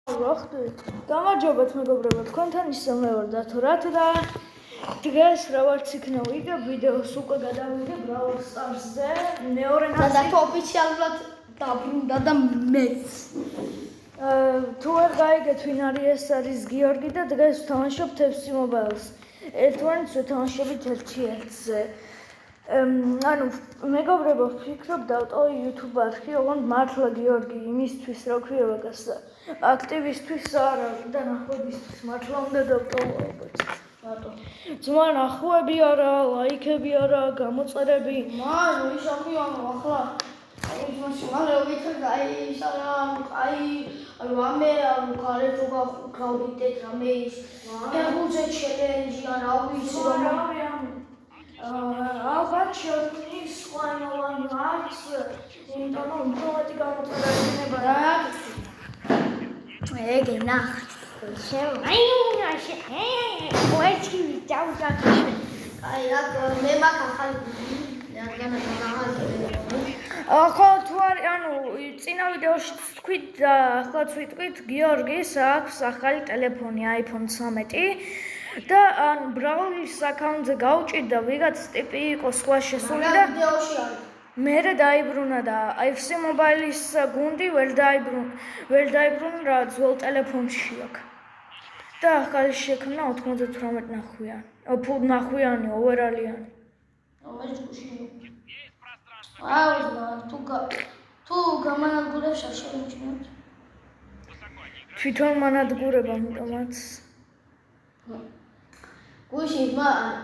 გამარჯობათ მეგობრებო, თქვენთან ისე ვარ დათორათ და დღეს რაღაც იქნა ვიდეოს უკვე გადავიდე Brawl Stars-ზე მეორე ნაწილი და ოფიციალურად დაბრუნდა და მეც თუ არ გაიგეთ ვინ არის ეს არის გიორგი და დღეს ვთამაშობთ FC Mobile-ს. ერთმანეთს ვთამაშობთ 1-1-ზე. ანუ მეგობრებო, ვფიქრობ დავტოვო YouTube არხი, ოღონდ მართლა გიორგი იმისთვის რა ქვია მაგას აქტივისტვის არა და ნახვებისთვის მართლა უნდა დავტოვო ალბათ. რატო? ძმა ნახვები არა, ლაიქები არა, გამოწერები. მან ისახი ახლა ის მალე ვიქნა რამე გარეთ გავიდეთ რამე ის გაგუძე ჩელენჯი არა ვიცი ალბათ შევქმნის ყველანი აქვს, იმიტომ რომ უფრო გამოწერა იქნება რა. ეგ ნახეთ. ვერჩი დავდაკიშე. აი რა მე მაგ ახალი ხო თუ არის ანუ წინა ვიდეოში თქვით და ახლაც ვიტყვით გიორგის აქვს ახალი ტელეფონი iPhone 13 და ან Brawl-ის აკაუნტზე გავჭირდა ვიღაც ტიპი იყო სხვა შესული და ვიდეოში არის მერე დაიბრუნა და FC Mobile-ის გუნდი ვერ დაიბრუნა რა ძველ ტელეფონში აქვს. და ახალი შექმნა 98 ნახვიანი ოვერალიანი. თუ გამანადგურებს არ შევიჩინოთ. თვითონ მანადგურება ამიტომაც. გუშინ მაგრამ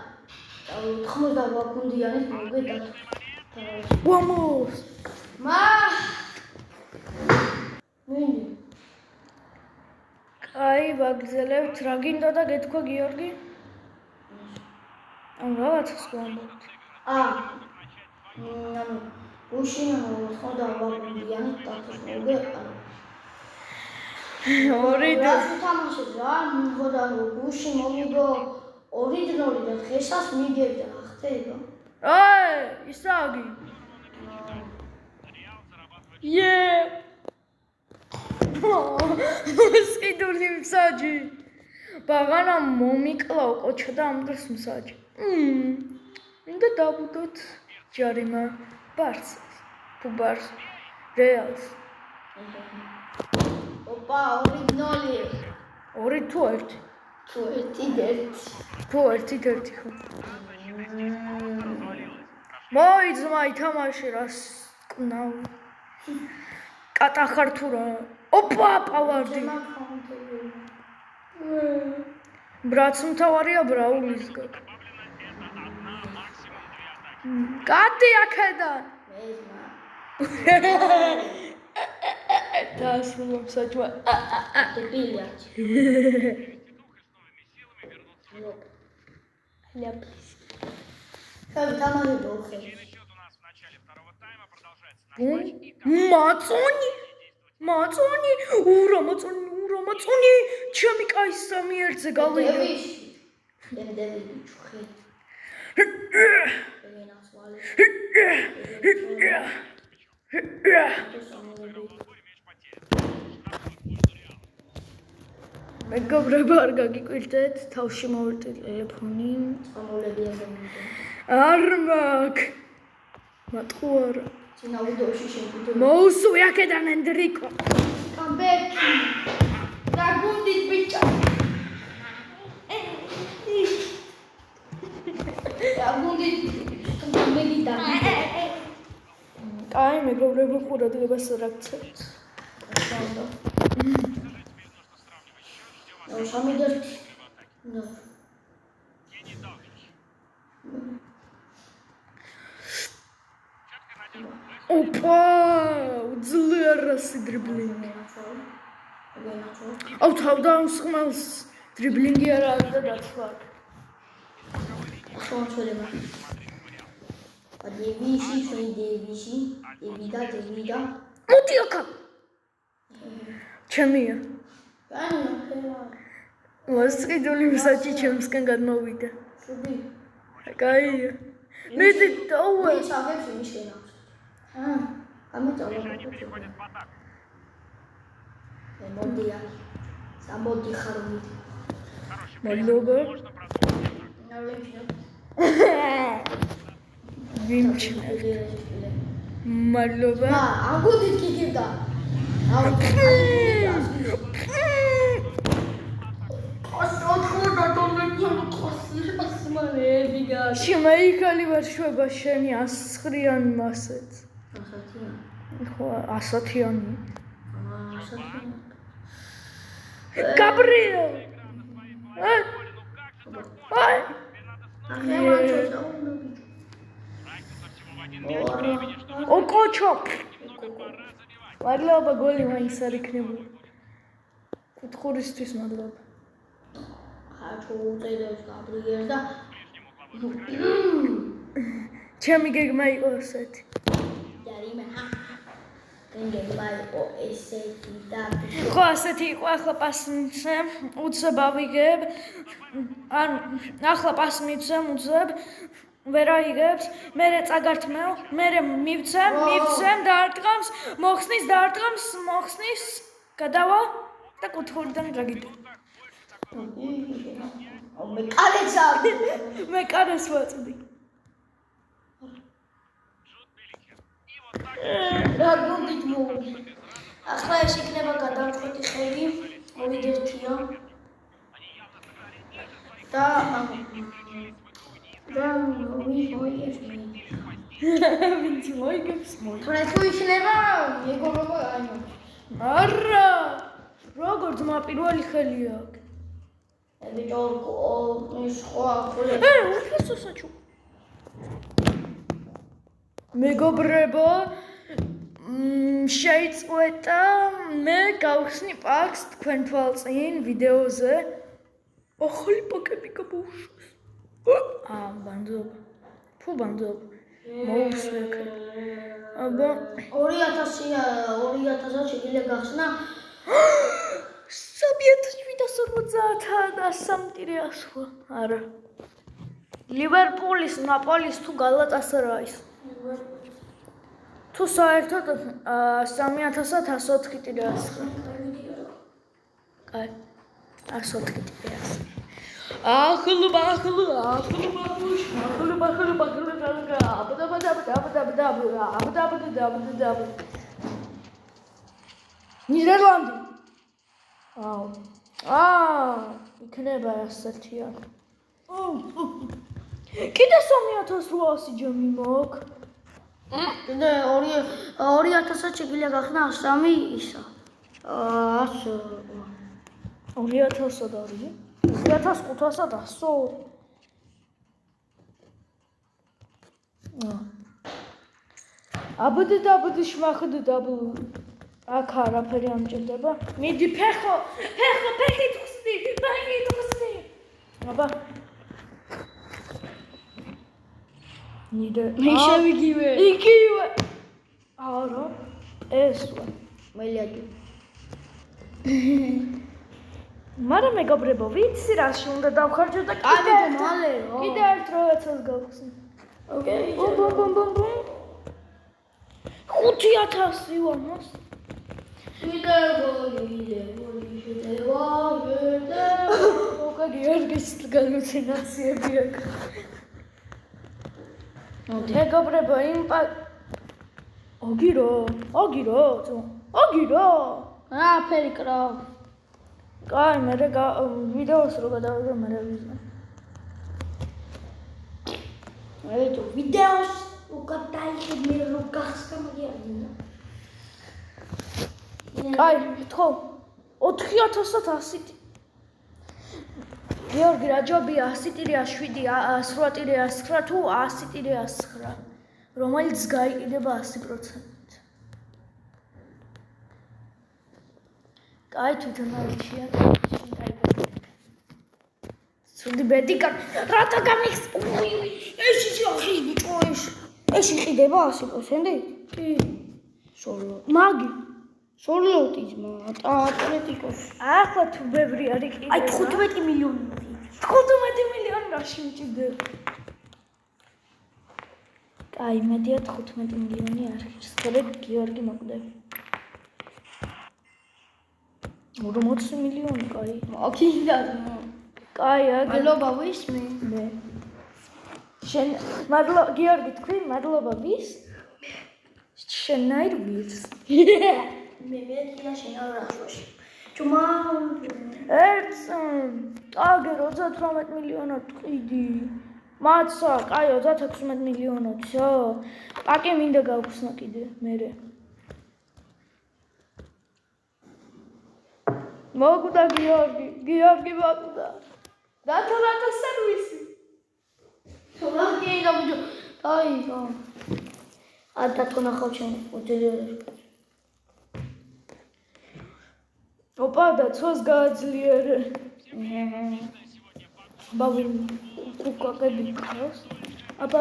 98 გუნდიანი მოგედათ. Vamos! მინდი. აი, ვაგრძელებთ. რა გინდა და გეთქვა გიორგი? ან რაღაცას გვამბობთ. ანუ გუშინ 98 გუნდიანი დათმოგე ორი და თამაშობ რა, მიგოდა რომ გუშინ მომიგო 2-0 და დღესაც მიგებდა რა ხდება. აი, ისაგი. სკიდული მსაჯი. ბაღანა მომიკლაო კოჩა და ამ დროს მსაჯი. მინდა დავუდოთ ჯარიმა ბარსას. თუ ბარს რეალს. ოპა 2-0. 2 თუ 1? თუ 1-1. თუ 1-1 ხო. მოიძმა ითამაშე რას კნავ. კატახარ თუ რა. ოპა პავარდი. ბრაც მთავარია Brawl-ის გაკ. კატი აქედან. დასრულობ საჭმა. დებილია. ляпис. Как тамады долго. მაწონი, უра მაწონი, ჩემი კაი სამი ერთზე გავიდა. დევი ჩხი. მეგობრებო, არ გაგიკვირდეთ, თავში მოვერტე ტელეფონი. წამოლებია გამიდა. არ მაქვს. მატყუ არა. წინა ვიდეოში შევიდე. მოუსვი აქედან ენდრიკო. კამბეკი. და გუნდით ბიჭა. და გუნდით მეგიდა. აი მეგობრებო, ყურადღებას არ აქცევთ. ახლა. სამიდერთ. ნო. ოპა, ძლიერასი დრიბლინგი. აუ თავდამსხმელს დრიბლინგი არ არის და დაცვა. ხო შეიძლება. დევიში. დევიდა. მოდი აქა. ჩემია. მოსყიდული მსაჯი ჩემსკენ გადმოვიდა. შუბი. კაია. მე დაუვე. ის აღებს იმიშენა. ამიტომ მოდი. Самоди харми. მადლობა. ვიმჩნევ. მადლობა. აგუდით გიგებდა. შემაიქალი ვარ შვება შენი 100-იანი მასეც. 100-იანი. ხო, 100-იანი. Gabriel! Ai! O kocho! მადლობა გოლი მაინც არ იქნებოდა. კუთხურისთვის მადლობა. ხაჩო უწედებს გაბრიელს და ჩემი გეგმა იყო ესეთი. ჯარიმე გეგმა იყო ესეთი და ხო, ასეთი იყო, ახლა პასი მიცემ, უცებ ავიგებ. ანუ ახლა პასი მიცემ, უცებ. ვერ აიგებს, მერე წაგართმევ, მერე მივცემ, დაარტყამს, მოხსნის, გადავა და კუთხურიდან გაგიდა. მე კარეცა მე კარეს ვაწვდი. რა გუნდით მოვიდი. ახლა ეს იქნება გადამწყვეტი ხელი, მოვიდერთია. და მოიგებს მე. ვინც მოიგებს მოიგებს. თორე თუ იქნება, მეგობრობა აინო. არა! როგორ ძმა პირველი ხელი აქვს? ბიჭო, ის ხო ახლა. უფლესო საჩუ. მეგობრებო, შეიწყვეტა, მე გავხსნი პაკს თქვენ თვალწინ ვიდეოზე. ახალი პაკები გამოვშვეს. ბანდობა. ფუ ბანდობა. მოუსვექე. აბა 2000-ად შეგიძლია გახსნა 3750 არა. ლივერპულის, ნაპოლის თუ გალატასარაის. თუ საერთოდ 3104 ტირას. კაი. 104 ტირას. ნიდერლანდი. იქნება ასეთიანი. კიდე 3800 ჯამი მაქვს. კიდე 2000-ად შეგიძლია გახსნა 3 ისა. 2000-ად არის? 2500. აბდ შმახდ დაბლ. აქ არაფერი ამჭირდება. მიდი ფეხი თხსნი. აბა. ნიდე. შევიგივე. იგივე. არა. ეს ვარ. მელიაჯი. მაგრამ მეგობრებო, ვიცი რაში უნდა დავხარჯო და კიდე მალე რა. კიდე ერთ როეცას გავხსნი. ოკეი. ბუმ. 5000 ვამოს. კიდე გოლი შედება. ოკეი, გიორგის галлюცინაციები აქვს. მეგობრებო, აგირო. რა ფერი კრავ. კაი, მე ვიდეოს რო გადავიღე, მე ვიზნა. აიტო ვიდეოს უკატაიხე მე რო გახსნა მაგიარინა. კაი, თქო 4100 გიორგი რა ჯობია 100-7-8-9 თუ 100-9 რომელიც გაიყიდება 100%. კაი, თვითონ არჩია. სული ბედიკა რათა გამიხს. ეს ისე ბიჭო ეს იყიდება 100%? კი. სოლო. მაგი სოლოტიზმა, ატლეტიკოს. ახლა თუ ბევრი არ იყიდება. აი 15 მილიონი. 15 მილიონი რაში მჭირდება? კაი, მედია 15 მილიონი არ ხერს. სწორედ გიორგი მოკვდები. 40 მილიონი, კაი. მოკიდა. კაი, აგერ მადლობა ვისმე. მე. შენ მადლობა გიორგი თქვი, მადლობა ვის? შენაირ ვირს. მე მეტია შენ არ ახშოში. ჩუმა ერთს აგერ 38 მილიონად ყიდი. მაცა, კაი 36 მილიონათსო. პაკი მინდა გავხსნა კიდე მერე. მოგვდა გიორგი მოგვდა. დათორათა სერვისი. თორა კი გამიჯო. აი, ატა თქონა ხოჩენ უთელიერე. ოპა და ცოს გააძლიერე. ბავი უკაკები ყავს. აბა.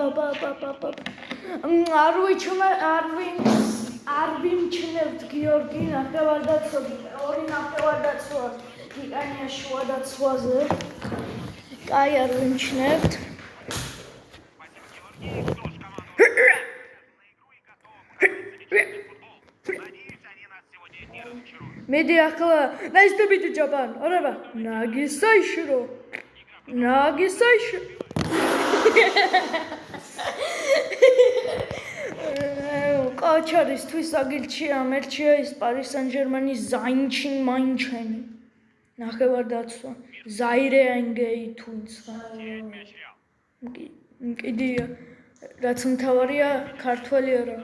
არ ვიმჩნევთ გიორგი ნახევარდაცვი, ორი ნახევარდაცვა იტანია შუადაცვაზე. კაი არ ვიმჩნევთ. მიდი ახლა ნაისტუბიტი ჯაპან ორება ნაგისაიშრო ყაჩარისთვის აგილჩია მერჩია ის პარი სან-ჟერმანის ზაინჩინ მაინჩენი ნახევარდაცვა ზაირეანგეი თუნცა კიდია რაც მთავარია ქართველი არა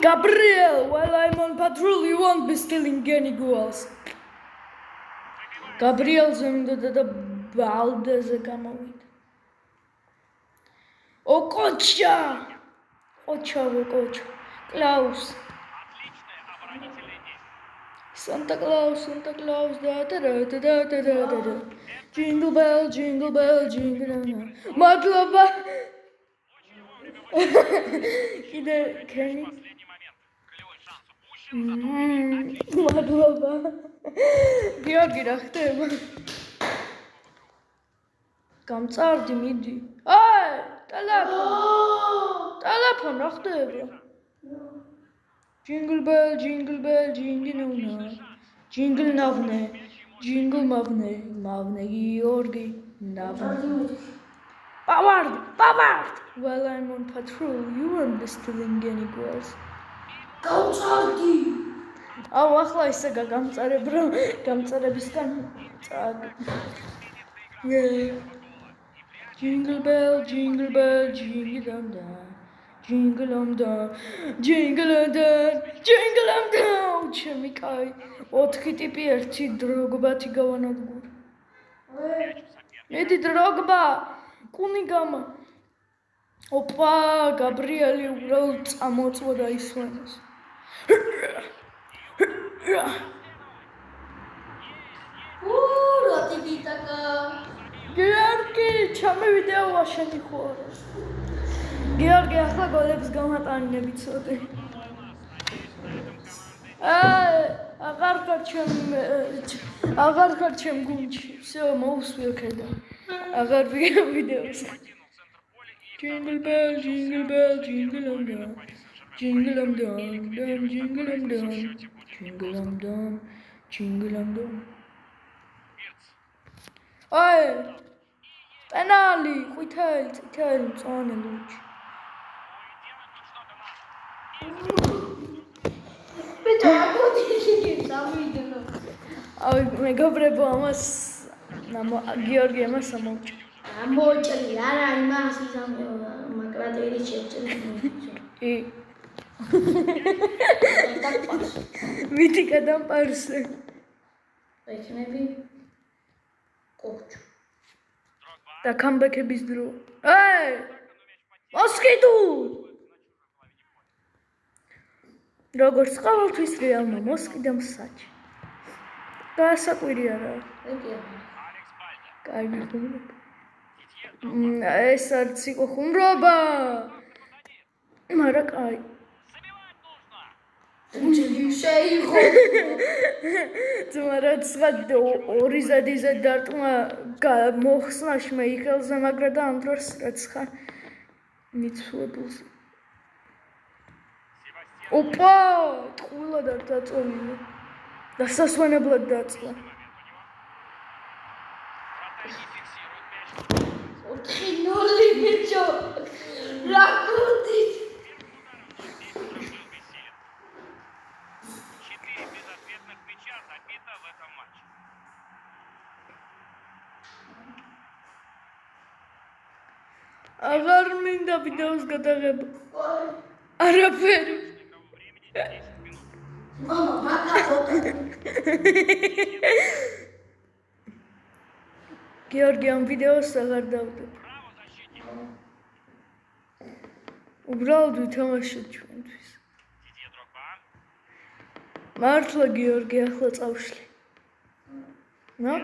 Gabriel, while I'm on patrol, you won't be stealing any goals. Gabriel zemdada da baldeze gamavida. O kocha! Kocha. Klaus. Santa Claus, da. Jingle bell, jingle bell. Madlova. Კიდე ქენი. მადლობა. გიორგი რა ხდება? გამწარდი მიდი. აი, ტელეფონ რა ხდება? Jingle bell, jingle navne, jingle mavne, Georgi, navne. Bavard! While I'm on patrol, you won't be stealing any goals. გამწარდი. აუ ახლა ისე გამწარებ რომ გამწარებისგან წააგ. Jingle bell, jingle on down. ჩემი კაი. 4 ტიპი ერთი დროგბათი გავანადგურ. მედი დროგბა. კუნიგამა. ოპა, გაბრიელი უბრალოდ წამოწვა ისვენეს. რატიბიტაკა. გიორგი, ჩემი ვიდეოა შენი ხوار. გიორგი, ახლა გოლებს გამატანები ცოტა. აღარ ხარ ჩემ გუნდში. всё, მოусვი აქედან. აღარ ვიგებ ვიდეოს. Jingle bell, jingle on down. Jingle on down. Ay! Penali, ყვითელი მწვანე ლუჩი. ბიჭო, აკოთი სამიდნო. აი, მეგობრებო, ამას გიორგი ამას ამოჭ. ამოჭრი, არა, იმას ისამე მაკრატერი შეჭრი. მიდი გადამპარსე. ექნები კოჩ. და კამბექების დრო. აი! მოსკიდუ! როგორც ყოველთვის რეალმა მოსკიდამ საჭი. გასაკვირი არა. კარგი ხუმრობა. ეს არც იყო ხუმრობა. მარა კაი. შეიხო. ძმა რაცხა 2 ზედიზე დარტყმა მოხსნა შმეიქელზე მაგრა და ამ დროს რაცხა მიცუებულზე ოპა ტყუილად არ დაწოლილი და სასვენებლად დაწყლა 4-0 ბიჭო რა გუნდით აღარ მინდა ვიდეოს გადაღება არაფერი მამა მაგათო გიორგი ამ ვიდეოს აღარ დავდებ უბრალოდ ვითამაშოთ ჩვენთვის მართლა გიორგი ახლა წავშლი რა?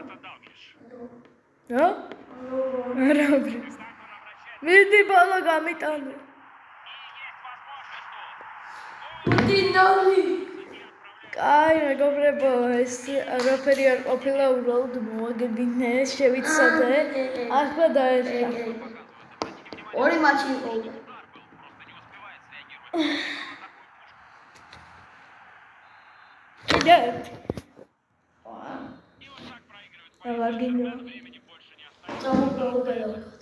არაფერი მიდი ბალა გამიტანე 5-0 კაი მეგობრებო ეს არაფერი არ ყოფილა უბრალოდ მოვაგებინე შევიცადე ახლა დაერქვა 2 მატჩი იყო კიდე აღარ გინდა წამოგვეუბნე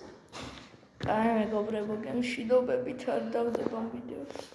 კაი მეგობრებო გემშვიდობებით არ დავდებ ამ ვიდეოს